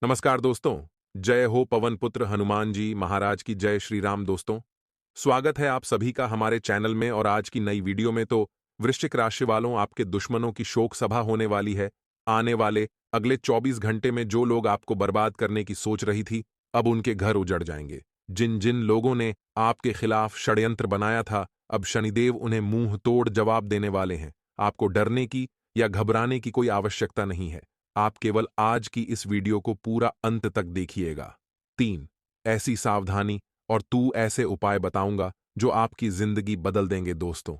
नमस्कार दोस्तों। जय हो पवन पुत्र हनुमान जी महाराज की जय। श्री राम। दोस्तों, स्वागत है आप सभी का हमारे चैनल में। और आज की नई वीडियो में तो वृश्चिक राशि वालों, आपके दुश्मनों की शोक सभा होने वाली है। आने वाले अगले 24 घंटे में जो लोग आपको बर्बाद करने की सोच रही थी, अब उनके घर उजड़ जाएंगे। जिन जिन लोगों ने आपके खिलाफ षड्यंत्र बनाया था, अब शनिदेव उन्हें मुंह तोड़ जवाब देने वाले हैं। आपको डरने की या घबराने की कोई आवश्यकता नहीं है। आप केवल आज की इस वीडियो को पूरा अंत तक देखिएगा। 3 ऐसी सावधानी और तू ऐसे उपाय बताऊंगा जो आपकी जिंदगी बदल देंगे। दोस्तों,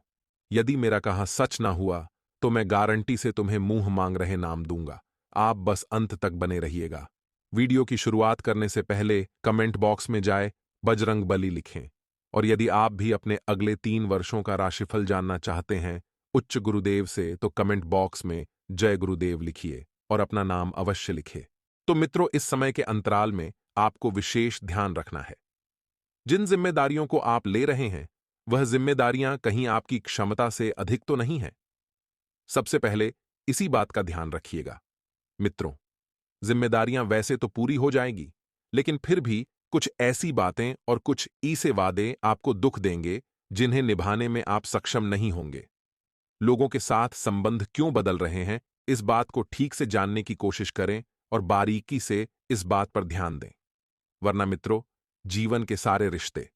यदि मेरा कहा सच ना हुआ तो मैं गारंटी से तुम्हें मुंह मांग रहे नाम दूंगा। आप बस अंत तक बने रहिएगा। वीडियो की शुरुआत करने से पहले कमेंट बॉक्स में जाए बजरंग बली लिखें। और यदि आप भी अपने अगले 3 वर्षों का राशिफल जानना चाहते हैं उच्च गुरुदेव से, तो कमेंट बॉक्स में जय गुरुदेव लिखिए और अपना नाम अवश्य लिखे। तो मित्रों, इस समय के अंतराल में आपको विशेष ध्यान रखना है। जिन जिम्मेदारियों को आप ले रहे हैं, वह जिम्मेदारियां कहीं आपकी क्षमता से अधिक तो नहीं है। सबसे पहले इसी बात का ध्यान रखिएगा। मित्रों, जिम्मेदारियां वैसे तो पूरी हो जाएगी, लेकिन फिर भी कुछ ऐसी बातें और कुछ ऐसे वादे आपको दुख देंगे जिन्हें निभाने में आप सक्षम नहीं होंगे। लोगों के साथ संबंध क्यों बदल रहे हैं, इस बात को ठीक से जानने की कोशिश करें और बारीकी से इस बात पर ध्यान दें। वरना मित्रों, जीवन के सारे रिश्ते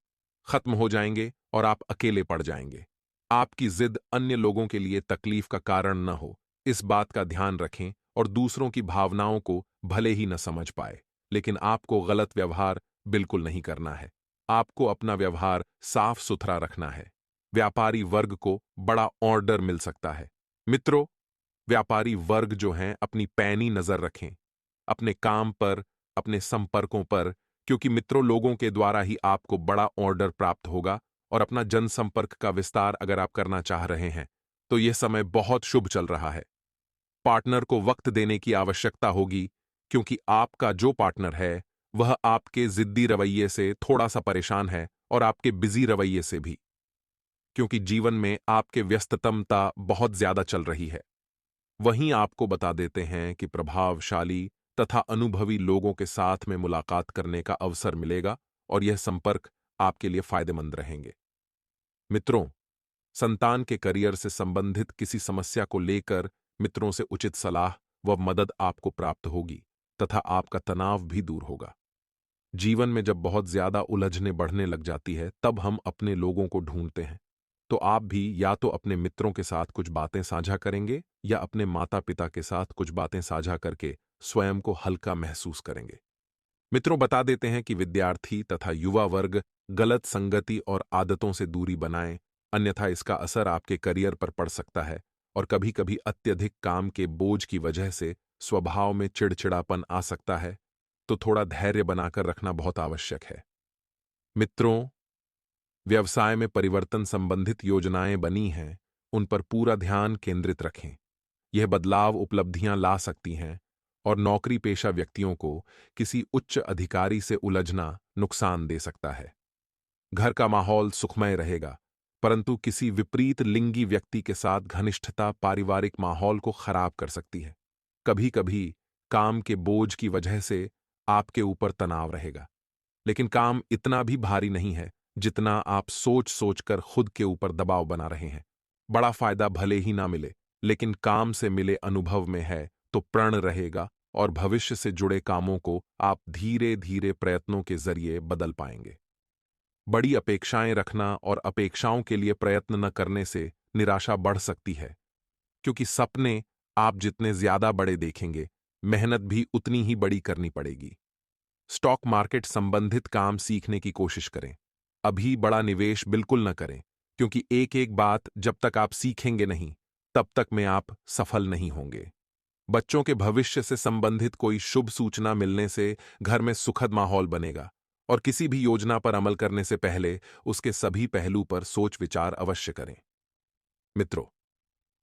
खत्म हो जाएंगे और आप अकेले पड़ जाएंगे। आपकी जिद अन्य लोगों के लिए तकलीफ का कारण न हो, इस बात का ध्यान रखें। और दूसरों की भावनाओं को भले ही न समझ पाए, लेकिन आपको गलत व्यवहार बिल्कुल नहीं करना है। आपको अपना व्यवहार साफ सुथरा रखना है। व्यापारी वर्ग को बड़ा ऑर्डर मिल सकता है। मित्रों, व्यापारी वर्ग जो हैं, अपनी पैनी नजर रखें अपने काम पर, अपने संपर्कों पर, क्योंकि मित्रों, लोगों के द्वारा ही आपको बड़ा ऑर्डर प्राप्त होगा। और अपना जनसंपर्क का विस्तार अगर आप करना चाह रहे हैं तो यह समय बहुत शुभ चल रहा है। पार्टनर को वक्त देने की आवश्यकता होगी, क्योंकि आपका जो पार्टनर है वह आपके जिद्दी रवैये से थोड़ा सा परेशान है और आपके बिजी रवैये से भी, क्योंकि जीवन में आपके व्यस्ततमता बहुत ज्यादा चल रही है। वहीं आपको बता देते हैं कि प्रभावशाली तथा अनुभवी लोगों के साथ में मुलाकात करने का अवसर मिलेगा और यह संपर्क आपके लिए फायदेमंद रहेंगे। मित्रों, संतान के करियर से संबंधित किसी समस्या को लेकर मित्रों से उचित सलाह व मदद आपको प्राप्त होगी तथा आपका तनाव भी दूर होगा। जीवन में जब बहुत ज्यादा उलझने बढ़ने लग जाती है, तब हम अपने लोगों को ढूंढते हैं। तो आप भी या तो अपने मित्रों के साथ कुछ बातें साझा करेंगे या अपने माता पिता के साथ कुछ बातें साझा करके स्वयं को हल्का महसूस करेंगे। मित्रों, बता देते हैं कि विद्यार्थी तथा युवा वर्ग गलत संगति और आदतों से दूरी बनाएं, अन्यथा इसका असर आपके करियर पर पड़ सकता है। और कभी-कभी अत्यधिक काम के बोझ की वजह से स्वभाव में चिड़चिड़ापन आ सकता है, तो थोड़ा धैर्य बनाकर रखना बहुत आवश्यक है। मित्रों, व्यवसाय में परिवर्तन संबंधित योजनाएं बनी हैं, उन पर पूरा ध्यान केंद्रित रखें। यह बदलाव उपलब्धियां ला सकती हैं और नौकरी पेशा व्यक्तियों को किसी उच्च अधिकारी से उलझना नुकसान दे सकता है। घर का माहौल सुखमय रहेगा, परंतु किसी विपरीत लिंगी व्यक्ति के साथ घनिष्ठता पारिवारिक माहौल को खराब कर सकती है। कभी-कभी काम के बोझ की वजह से आपके ऊपर तनाव रहेगा, लेकिन काम इतना भी भारी नहीं है जितना आप सोच सोचकर खुद के ऊपर दबाव बना रहे हैं। बड़ा फायदा भले ही ना मिले, लेकिन काम से मिले अनुभव में है तो प्रण रहेगा और भविष्य से जुड़े कामों को आप धीरे धीरे प्रयत्नों के जरिए बदल पाएंगे। बड़ी अपेक्षाएं रखना और अपेक्षाओं के लिए प्रयत्न न करने से निराशा बढ़ सकती है, क्योंकि सपने आप जितने ज्यादा बड़े देखेंगे, मेहनत भी उतनी ही बड़ी करनी पड़ेगी। स्टॉक मार्केट संबंधित काम सीखने की कोशिश करें। अभी बड़ा निवेश बिल्कुल न करें, क्योंकि एक एक बात जब तक आप सीखेंगे नहीं, तब तक में आप सफल नहीं होंगे। बच्चों के भविष्य से संबंधित कोई शुभ सूचना मिलने से घर में सुखद माहौल बनेगा। और किसी भी योजना पर अमल करने से पहले उसके सभी पहलू पर सोच विचार अवश्य करें। मित्रों,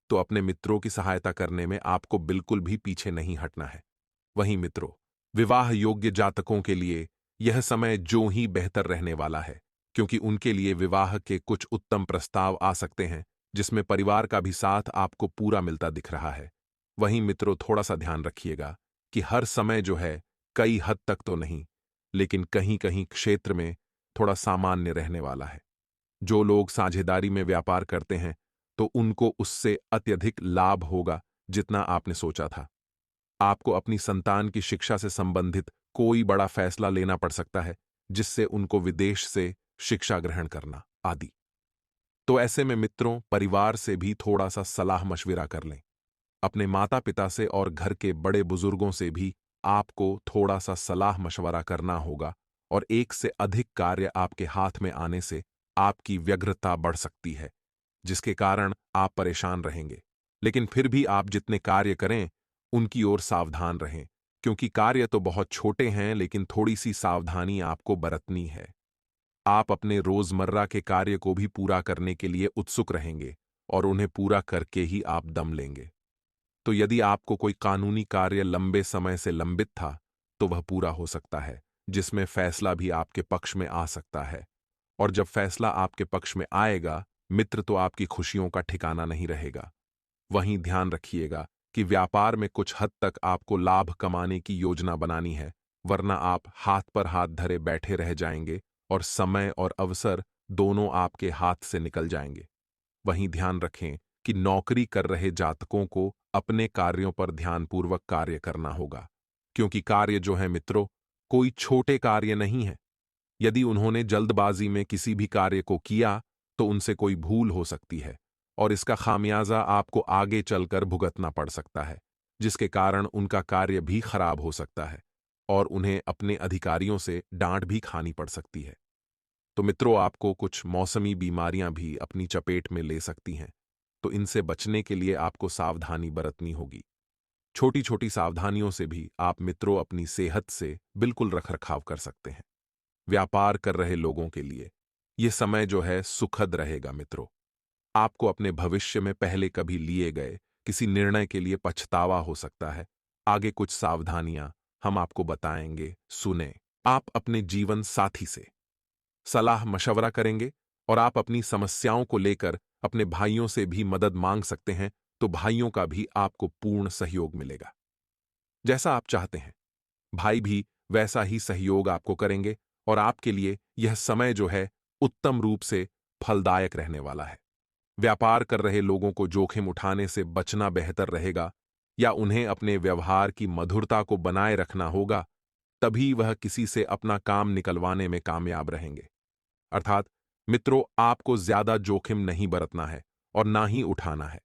तो अपने मित्रों की सहायता करने में आपको बिल्कुल भी पीछे नहीं हटना है। वहीं मित्रों, विवाह योग्य जातकों के लिए यह समय जो ही बेहतर रहने वाला है, क्योंकि उनके लिए विवाह के कुछ उत्तम प्रस्ताव आ सकते हैं, जिसमें परिवार का भी साथ आपको पूरा मिलता दिख रहा है। वहीं मित्रों, थोड़ा सा ध्यान रखिएगा कि हर समय जो है कई हद तक तो नहीं, लेकिन कहीं कहीं क्षेत्र में थोड़ा सामान्य रहने वाला है। जो लोग साझेदारी में व्यापार करते हैं तो उनको उससे अत्यधिक लाभ होगा जितना आपने सोचा था। आपको अपनी संतान की शिक्षा से संबंधित कोई बड़ा फैसला लेना पड़ सकता है, जिससे उनको विदेश से शिक्षा ग्रहण करना आदि। तो ऐसे में मित्रों, परिवार से भी थोड़ा सा सलाह मशविरा कर लें। अपने माता पिता से और घर के बड़े बुजुर्गों से भी आपको थोड़ा सा सलाह मशवरा करना होगा, और एक से अधिक कार्य आपके हाथ में आने से आपकी व्यग्रता बढ़ सकती है, जिसके कारण आप परेशान रहेंगे। लेकिन फिर भी आप जितने कार्य करें उनकी ओर सावधान रहें, क्योंकि कार्य तो बहुत छोटे हैं, लेकिन थोड़ी सी सावधानी आपको बरतनी है। आप अपने रोजमर्रा के कार्य को भी पूरा करने के लिए उत्सुक रहेंगे और उन्हें पूरा करके ही आप दम लेंगे। तो यदि आपको कोई कानूनी कार्य लंबे समय से लंबित था तो वह पूरा हो सकता है, जिसमें फैसला भी आपके पक्ष में आ सकता है। और जब फैसला आपके पक्ष में आएगा मित्र, तो आपकी खुशियों का ठिकाना नहीं रहेगा। वहीं ध्यान रखिएगा कि व्यापार में कुछ हद तक आपको लाभ कमाने की योजना बनानी है, वरना आप हाथ पर हाथ धरे बैठे रह जाएंगे और समय और अवसर दोनों आपके हाथ से निकल जाएंगे। वहीं ध्यान रखें कि नौकरी कर रहे जातकों को अपने कार्यों पर ध्यानपूर्वक कार्य करना होगा, क्योंकि कार्य जो है मित्रों, कोई छोटे कार्य नहीं है। यदि उन्होंने जल्दबाजी में किसी भी कार्य को किया तो उनसे कोई भूल हो सकती है, और इसका खामियाजा आपको आगे चलकर भुगतना पड़ सकता है, जिसके कारण उनका कार्य भी खराब हो सकता है और उन्हें अपने अधिकारियों से डांट भी खानी पड़ सकती है। तो मित्रों, आपको कुछ मौसमी बीमारियां भी अपनी चपेट में ले सकती हैं, तो इनसे बचने के लिए आपको सावधानी बरतनी होगी। छोटी छोटी सावधानियों से भी आप मित्रों अपनी सेहत से बिल्कुल रखरखाव कर सकते हैं। व्यापार कर रहे लोगों के लिए यह समय जो है सुखद रहेगा मित्रों। आपको अपने भविष्य में पहले कभी लिए गए किसी निर्णय के लिए पछतावा हो सकता है। आगे कुछ सावधानियां हम आपको बताएंगे, सुने। आप अपने जीवन साथी से सलाह मशवरा करेंगे और आप अपनी समस्याओं को लेकर अपने भाइयों से भी मदद मांग सकते हैं, तो भाइयों का भी आपको पूर्ण सहयोग मिलेगा। जैसा आप चाहते हैं भाई भी वैसा ही सहयोग आपको करेंगे, और आपके लिए यह समय जो है उत्तम रूप से फलदायक रहने वाला है। व्यापार कर रहे लोगों को जोखिम उठाने से बचना बेहतर रहेगा, या उन्हें अपने व्यवहार की मधुरता को बनाए रखना होगा, तभी वह किसी से अपना काम निकलवाने में कामयाब रहेंगे। अर्थात मित्रों, आपको ज्यादा जोखिम नहीं बरतना है और ना ही उठाना है।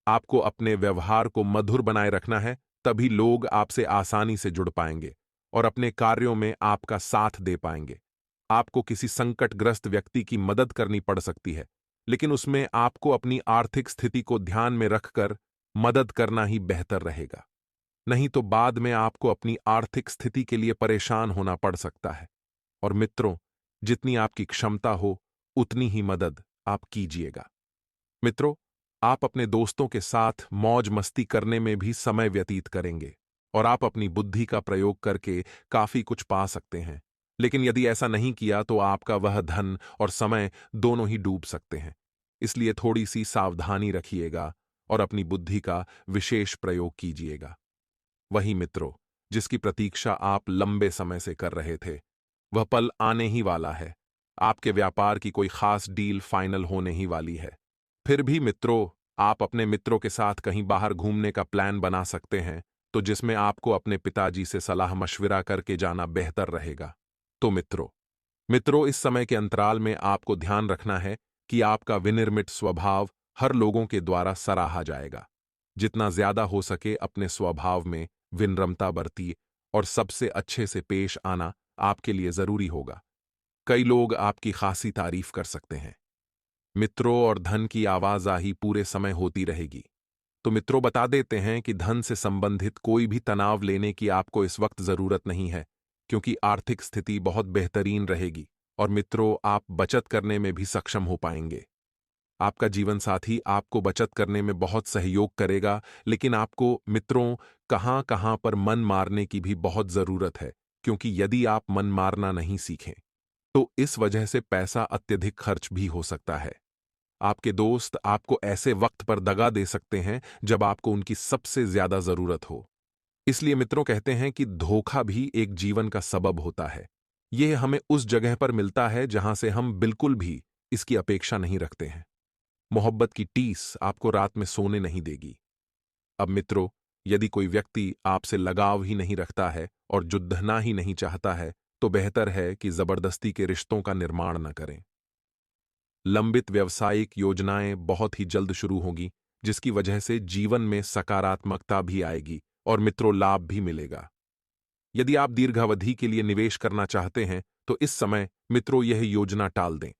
आपको अपने व्यवहार को मधुर बनाए रखना है, तभी लोग आपसे आसानी से जुड़ पाएंगे और अपने कार्यों में आपका साथ दे पाएंगे। आपको किसी संकटग्रस्त व्यक्ति की मदद करनी पड़ सकती है, लेकिन उसमें आपको अपनी आर्थिक स्थिति को ध्यान में रखकर मदद करना ही बेहतर रहेगा। नहीं तो बाद में आपको अपनी आर्थिक स्थिति के लिए परेशान होना पड़ सकता है। और मित्रों, जितनी आपकी क्षमता हो उतनी ही मदद आप कीजिएगा। मित्रों, आप अपने दोस्तों के साथ मौज मस्ती करने में भी समय व्यतीत करेंगे और आप अपनी बुद्धि का प्रयोग करके काफी कुछ पा सकते हैं। लेकिन यदि ऐसा नहीं किया तो आपका वह धन और समय दोनों ही डूब सकते हैं। इसलिए थोड़ी सी सावधानी रखिएगा और अपनी बुद्धि का विशेष प्रयोग कीजिएगा। वही मित्रों, जिसकी प्रतीक्षा आप लंबे समय से कर रहे थे, वह पल आने ही वाला है। आपके व्यापार की कोई खास डील फाइनल होने ही वाली है। फिर भी मित्रों, आप अपने मित्रों के साथ कहीं बाहर घूमने का प्लान बना सकते हैं, तो जिसमें आपको अपने पिताजी से सलाह मशविरा करके जाना बेहतर रहेगा। तो मित्रों, इस समय के अंतराल में आपको ध्यान रखना है कि आपका विनिर्मित स्वभाव हर लोगों के द्वारा सराहा जाएगा। जितना ज्यादा हो सके अपने स्वभाव में विनम्रता बरतिए और सबसे अच्छे से पेश आना आपके लिए जरूरी होगा। कई लोग आपकी खासी तारीफ कर सकते हैं। मित्रों, और धन की आवाजाही पूरे समय होती रहेगी। तो मित्रों, बता देते हैं कि धन से संबंधित कोई भी तनाव लेने की आपको इस वक्त जरूरत नहीं है, क्योंकि आर्थिक स्थिति बहुत बेहतरीन रहेगी और मित्रों, आप बचत करने में भी सक्षम हो पाएंगे। आपका जीवन साथी आपको बचत करने में बहुत सहयोग करेगा, लेकिन आपको मित्रों कहां कहां पर मन मारने की भी बहुत जरूरत है, क्योंकि यदि आप मन मारना नहीं सीखें तो इस वजह से पैसा अत्यधिक खर्च भी हो सकता है। आपके दोस्त आपको ऐसे वक्त पर दगा दे सकते हैं जब आपको उनकी सबसे ज्यादा जरूरत हो। इसलिए मित्रों कहते हैं कि धोखा भी एक जीवन का सबब होता है। यह हमें उस जगह पर मिलता है जहां से हम बिल्कुल भी इसकी अपेक्षा नहीं रखते हैं। मोहब्बत की टीस आपको रात में सोने नहीं देगी। अब मित्रों, यदि कोई व्यक्ति आपसे लगाव ही नहीं रखता है और जुड़ना ही नहीं चाहता है, तो बेहतर है कि जबरदस्ती के रिश्तों का निर्माण न करें। लंबित व्यावसायिक योजनाएं बहुत ही जल्द शुरू होंगी, जिसकी वजह से जीवन में सकारात्मकता भी आएगी और मित्रों लाभ भी मिलेगा। यदि आप दीर्घावधि के लिए निवेश करना चाहते हैं, तो इस समय मित्रों यह योजना टाल दें,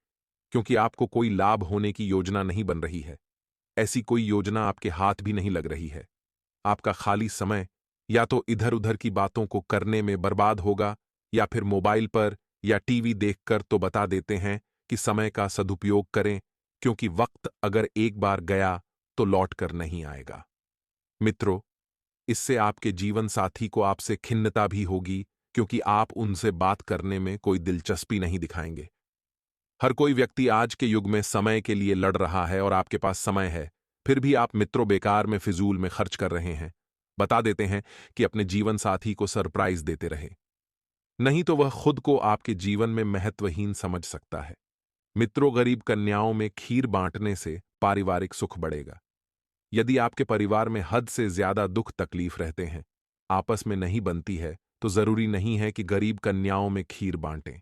क्योंकि आपको कोई लाभ होने की योजना नहीं बन रही है। ऐसी कोई योजना आपके हाथ भी नहीं लग रही है। आपका खाली समय या तो इधर उधर की बातों को करने में बर्बाद होगा, या फिर मोबाइल पर या टीवी देखकर तो बता देते हैं कि समय का सदुपयोग करें, क्योंकि वक्त अगर एक बार गया तो लौट कर नहीं आएगा। मित्रों, इससे आपके जीवन साथी को आपसे खिन्नता भी होगी, क्योंकि आप उनसे बात करने में कोई दिलचस्पी नहीं दिखाएंगे। हर कोई व्यक्ति आज के युग में समय के लिए लड़ रहा है और आपके पास समय है, फिर भी आप मित्रों बेकार में फिजूल में खर्च कर रहे हैं। बता देते हैं कि अपने जीवन साथी को सरप्राइज देते रहे, नहीं तो वह खुद को आपके जीवन में महत्वहीन समझ सकता है। मित्रों, गरीब कन्याओं में खीर बांटने से पारिवारिक सुख बढ़ेगा। यदि आपके परिवार में हद से ज्यादा दुख तकलीफ रहते हैं, आपस में नहीं बनती है, तो जरूरी नहीं है कि गरीब कन्याओं में खीर बांटें।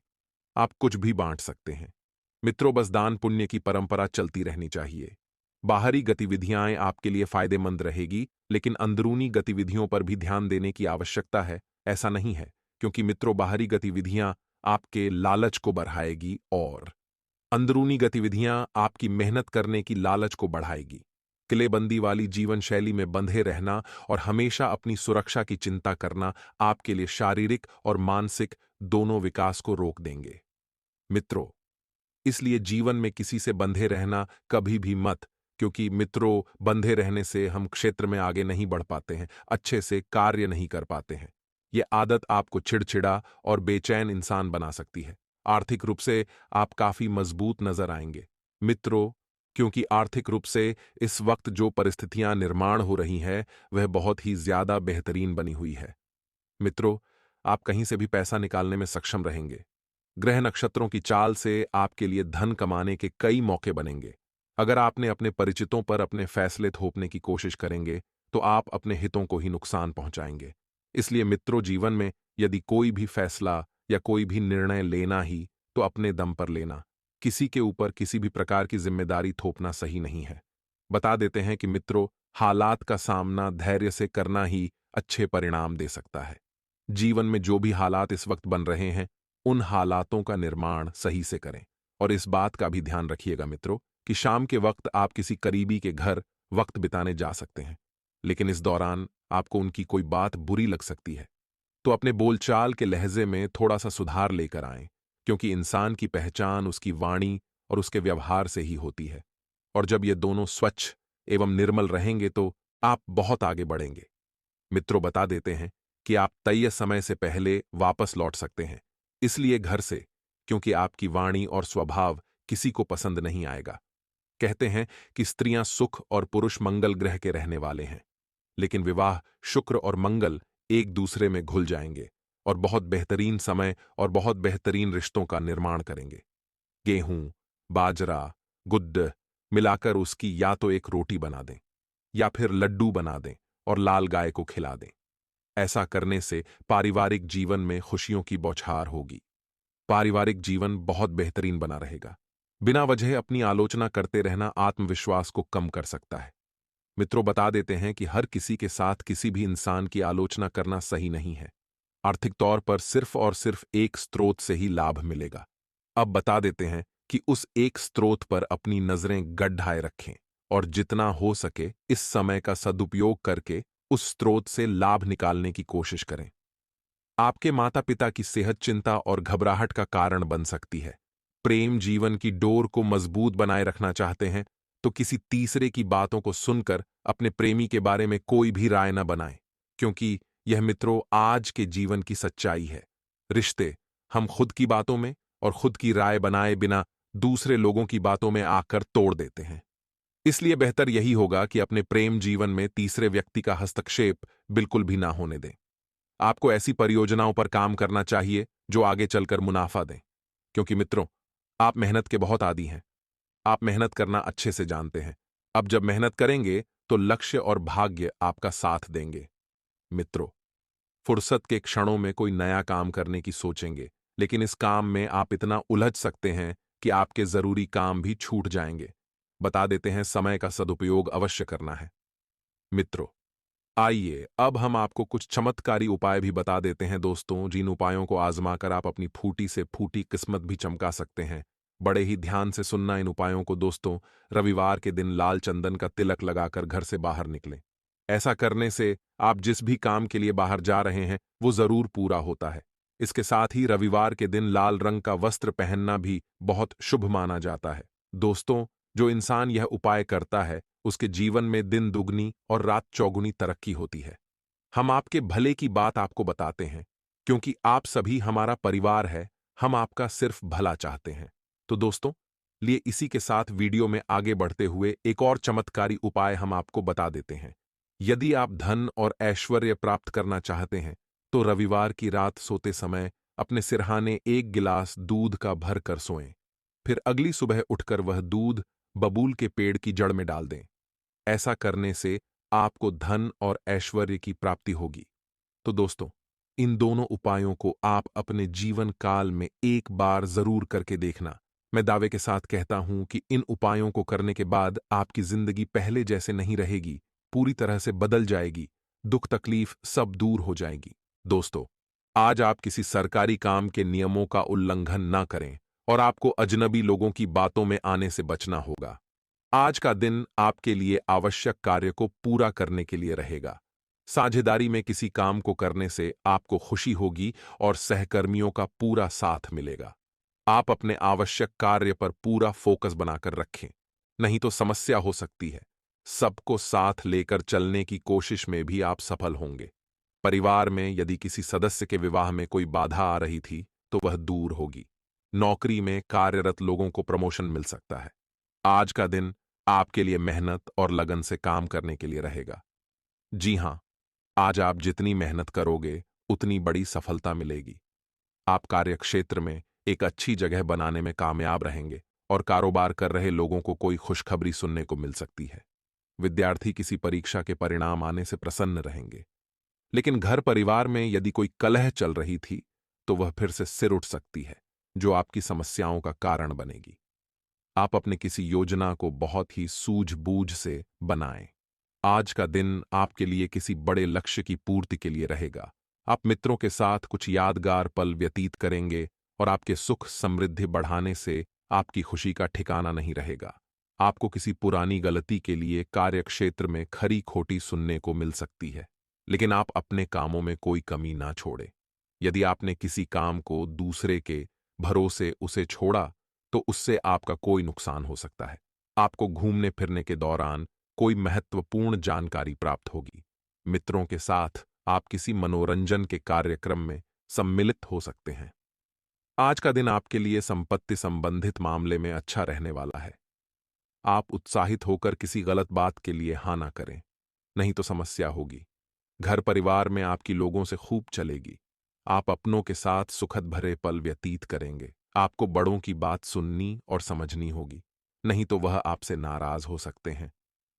आप कुछ भी बांट सकते हैं। मित्रों, बस दान पुण्य की परंपरा चलती रहनी चाहिए। बाहरी गतिविधियां आपके लिए फायदेमंद रहेगी, लेकिन अंदरूनी गतिविधियों पर भी ध्यान देने की आवश्यकता है। ऐसा नहीं है, क्योंकि मित्रों बाहरी गतिविधियां आपके लालच को बढ़ाएगी और अंदरूनी गतिविधियां आपकी मेहनत करने की लालच को बढ़ाएगी। किलेबंदी वाली जीवन शैली में बंधे रहना और हमेशा अपनी सुरक्षा की चिंता करना आपके लिए शारीरिक और मानसिक दोनों विकास को रोक देंगे। मित्रों, इसलिए जीवन में किसी से बंधे रहना कभी भी मत, क्योंकि मित्रों बंधे रहने से हम क्षेत्र में आगे नहीं बढ़ पाते हैं, अच्छे से कार्य नहीं कर पाते हैं। ये आदत आपको चिड़चिड़ा और बेचैन इंसान बना सकती है। आर्थिक रूप से आप काफी मजबूत नजर आएंगे मित्रों, क्योंकि आर्थिक रूप से इस वक्त जो परिस्थितियां निर्माण हो रही हैं वह बहुत ही ज्यादा बेहतरीन बनी हुई है। मित्रों, आप कहीं से भी पैसा निकालने में सक्षम रहेंगे। ग्रह नक्षत्रों की चाल से आपके लिए धन कमाने के कई मौके बनेंगे। अगर आपने अपने परिचितों पर अपने फैसले थोपने की कोशिश करेंगे, तो आप अपने हितों को ही नुकसान पहुंचाएंगे। इसलिए मित्रों, जीवन में यदि कोई भी फैसला या कोई भी निर्णय लेना ही, तो अपने दम पर लेना। किसी के ऊपर किसी भी प्रकार की जिम्मेदारी थोपना सही नहीं है। बता देते हैं कि मित्रों, हालात का सामना धैर्य से करना ही अच्छे परिणाम दे सकता है। जीवन में जो भी हालात इस वक्त बन रहे हैं, उन हालातों का निर्माण सही से करें। और इस बात का भी ध्यान रखिएगा मित्रों, कि शाम के वक्त आप किसी करीबी के घर वक्त बिताने जा सकते हैं, लेकिन इस दौरान आपको उनकी कोई बात बुरी लग सकती है। तो अपने बोलचाल के लहजे में थोड़ा सा सुधार लेकर आएं, क्योंकि इंसान की पहचान उसकी वाणी और उसके व्यवहार से ही होती है। और जब ये दोनों स्वच्छ एवं निर्मल रहेंगे, तो आप बहुत आगे बढ़ेंगे। मित्रों, बता देते हैं कि आप तय समय से पहले वापस लौट सकते हैं, इसलिए घर से, क्योंकि आपकी वाणी और स्वभाव किसी को पसंद नहीं आएगा। कहते हैं कि स्त्रियां सुख और पुरुष मंगल ग्रह के रहने वाले हैं, लेकिन विवाह शुक्र और मंगल एक दूसरे में घुल जाएंगे और बहुत बेहतरीन समय और बहुत बेहतरीन रिश्तों का निर्माण करेंगे। गेहूं, बाजरा, गुड़ मिलाकर उसकी या तो एक रोटी बना दें या फिर लड्डू बना दें और लाल गाय को खिला दें। ऐसा करने से पारिवारिक जीवन में खुशियों की बौछार होगी। पारिवारिक जीवन बहुत बेहतरीन बना रहेगा। बिना वजह अपनी आलोचना करते रहना आत्मविश्वास को कम कर सकता है। मित्रों, बता देते हैं कि हर किसी के साथ किसी भी इंसान की आलोचना करना सही नहीं है। आर्थिक तौर पर सिर्फ और सिर्फ एक स्रोत से ही लाभ मिलेगा। अब बता देते हैं कि उस एक स्रोत पर अपनी नजरें गड्ढाए रखें और जितना हो सके इस समय का सदुपयोग करके उस स्रोत से लाभ निकालने की कोशिश करें। आपके माता पिता की सेहत चिंता और घबराहट का कारण बन सकती है। प्रेम जीवन की डोर को मजबूत बनाए रखना चाहते हैं, तो किसी तीसरे की बातों को सुनकर अपने प्रेमी के बारे में कोई भी राय न बनाएं, क्योंकि यह मित्रों आज के जीवन की सच्चाई है। रिश्ते हम खुद की बातों में और खुद की राय बनाए बिना दूसरे लोगों की बातों में आकर तोड़ देते हैं। इसलिए बेहतर यही होगा कि अपने प्रेम जीवन में तीसरे व्यक्ति का हस्तक्षेप बिल्कुल भी ना होने दें। आपको ऐसी परियोजनाओं पर काम करना चाहिए जो आगे चलकर मुनाफा दें। क्योंकि मित्रों, आप मेहनत के बहुत आदी हैं। आप मेहनत करना अच्छे से जानते हैं। अब जब मेहनत करेंगे तो लक्ष्य और भाग्य आपका साथ देंगे। मित्रों, फुर्सत के क्षणों में कोई नया काम करने की सोचेंगे, लेकिन इस काम में आप इतना उलझ सकते हैं कि आपके जरूरी काम भी छूट जाएंगे। बता देते हैं, समय का सदुपयोग अवश्य करना है। मित्रों, आइए अब हम आपको कुछ चमत्कारी उपाय भी बता देते हैं दोस्तों, जिन उपायों को आजमाकर आप अपनी फूटी से फूटी किस्मत भी चमका सकते हैं। बड़े ही ध्यान से सुनना इन उपायों को दोस्तों। रविवार के दिन लाल चंदन का तिलक लगाकर घर से बाहर निकलें। ऐसा करने से आप जिस भी काम के लिए बाहर जा रहे हैं वो जरूर पूरा होता है। इसके साथ ही रविवार के दिन लाल रंग का वस्त्र पहनना भी बहुत शुभ माना जाता है। दोस्तों, जो इंसान यह उपाय करता है उसके जीवन में दिन दुगनी और रात चौगुनी तरक्की होती है। हम आपके भले की बात आपको बताते हैं, क्योंकि आप सभी हमारा परिवार है। हम आपका सिर्फ भला चाहते हैं। तो दोस्तों, लिए इसी के साथ वीडियो में आगे बढ़ते हुए एक और चमत्कारी उपाय हम आपको बता देते हैं। यदि आप धन और ऐश्वर्य प्राप्त करना चाहते हैं तो रविवार की रात सोते समय अपने सिरहाने एक गिलास दूध का भर कर सोएं। फिर अगली सुबह उठकर वह दूध बबूल के पेड़ की जड़ में डाल दें। ऐसा करने से आपको धन और ऐश्वर्य की प्राप्ति होगी। तो दोस्तों, इन दोनों उपायों को आप अपने जीवन काल में एक बार जरूर करके देखना। मैं दावे के साथ कहता हूं कि इन उपायों को करने के बाद आपकी जिंदगी पहले जैसे नहीं रहेगी, पूरी तरह से बदल जाएगी। दुख तकलीफ सब दूर हो जाएगी। दोस्तों, आज आप किसी सरकारी काम के नियमों का उल्लंघन ना करें और आपको अजनबी लोगों की बातों में आने से बचना होगा। आज का दिन आपके लिए आवश्यक कार्य को पूरा करने के लिए रहेगा। साझेदारी में किसी काम को करने से आपको खुशी होगी और सहकर्मियों का पूरा साथ मिलेगा। आप अपने आवश्यक कार्य पर पूरा फोकस बनाकर रखें, नहीं तो समस्या हो सकती है। सबको साथ लेकर चलने की कोशिश में भी आप सफल होंगे। परिवार में यदि किसी सदस्य के विवाह में कोई बाधा आ रही थी तो वह दूर होगी। नौकरी में कार्यरत लोगों को प्रमोशन मिल सकता है। आज का दिन आपके लिए मेहनत और लगन से काम करने के लिए रहेगा। जी हां, आज आप जितनी मेहनत करोगे उतनी बड़ी सफलता मिलेगी। आप कार्यक्षेत्र में एक अच्छी जगह बनाने में कामयाब रहेंगे और कारोबार कर रहे लोगों को कोई खुशखबरी सुनने को मिल सकती है। विद्यार्थी किसी परीक्षा के परिणाम आने से प्रसन्न रहेंगे। लेकिन घर परिवार में यदि कोई कलह चल रही थी तो वह फिर से सिर उठ सकती है, जो आपकी समस्याओं का कारण बनेगी। आप अपने किसी योजना को बहुत ही सूझबूझ से बनाएं। आज का दिन आपके लिए किसी बड़े लक्ष्य की पूर्ति के लिए रहेगा। आप मित्रों के साथ कुछ यादगार पल व्यतीत करेंगे और आपके सुख समृद्धि बढ़ाने से आपकी खुशी का ठिकाना नहीं रहेगा। आपको किसी पुरानी गलती के लिए कार्यक्षेत्र में खरी खोटी सुनने को मिल सकती है, लेकिन आप अपने कामों में कोई कमी ना छोड़ें। यदि आपने किसी काम को दूसरे के भरोसे उसे छोड़ा तो उससे आपका कोई नुकसान हो सकता है। आपको घूमने फिरने के दौरान कोई महत्वपूर्ण जानकारी प्राप्त होगी। मित्रों के साथ आप किसी मनोरंजन के कार्यक्रम में सम्मिलित हो सकते हैं। आज का दिन आपके लिए संपत्ति संबंधित मामले में अच्छा रहने वाला है। आप उत्साहित होकर किसी गलत बात के लिए हाँ ना करें, नहीं तो समस्या होगी। घर परिवार में आपकी लोगों से खूब चलेगी। आप अपनों के साथ सुखद भरे पल व्यतीत करेंगे। आपको बड़ों की बात सुननी और समझनी होगी, नहीं तो वह आपसे नाराज हो सकते हैं।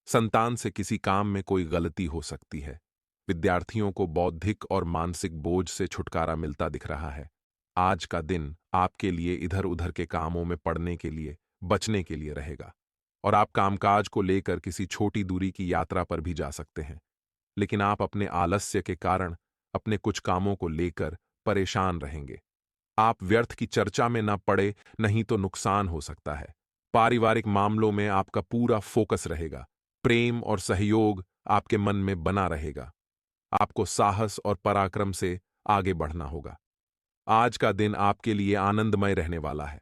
संतान से किसी काम में कोई गलती हो सकती है। विद्यार्थियों को बौद्धिक और मानसिक बोझ से छुटकारा मिलता दिख रहा है। आज का दिन आपके लिए इधर उधर के कामों में पड़ने के लिए बचने के लिए रहेगा और आप कामकाज को लेकर किसी छोटी दूरी की यात्रा पर भी जा सकते हैं। लेकिन आप अपने आलस्य के कारण अपने कुछ कामों को लेकर परेशान रहेंगे। आप व्यर्थ की चर्चा में ना पड़े, नहीं तो नुकसान हो सकता है। पारिवारिक मामलों में आपका पूरा फोकस रहेगा। प्रेम और सहयोग आपके मन में बना रहेगा। आपको साहस और पराक्रम से आगे बढ़ना होगा। आज का दिन आपके लिए आनंदमय रहने वाला है।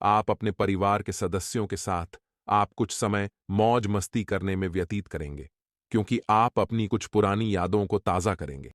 आप अपने परिवार के सदस्यों के साथ आप कुछ समय मौज मस्ती करने में व्यतीत करेंगे, क्योंकि आप अपनी कुछ पुरानी यादों को ताज़ा करेंगे।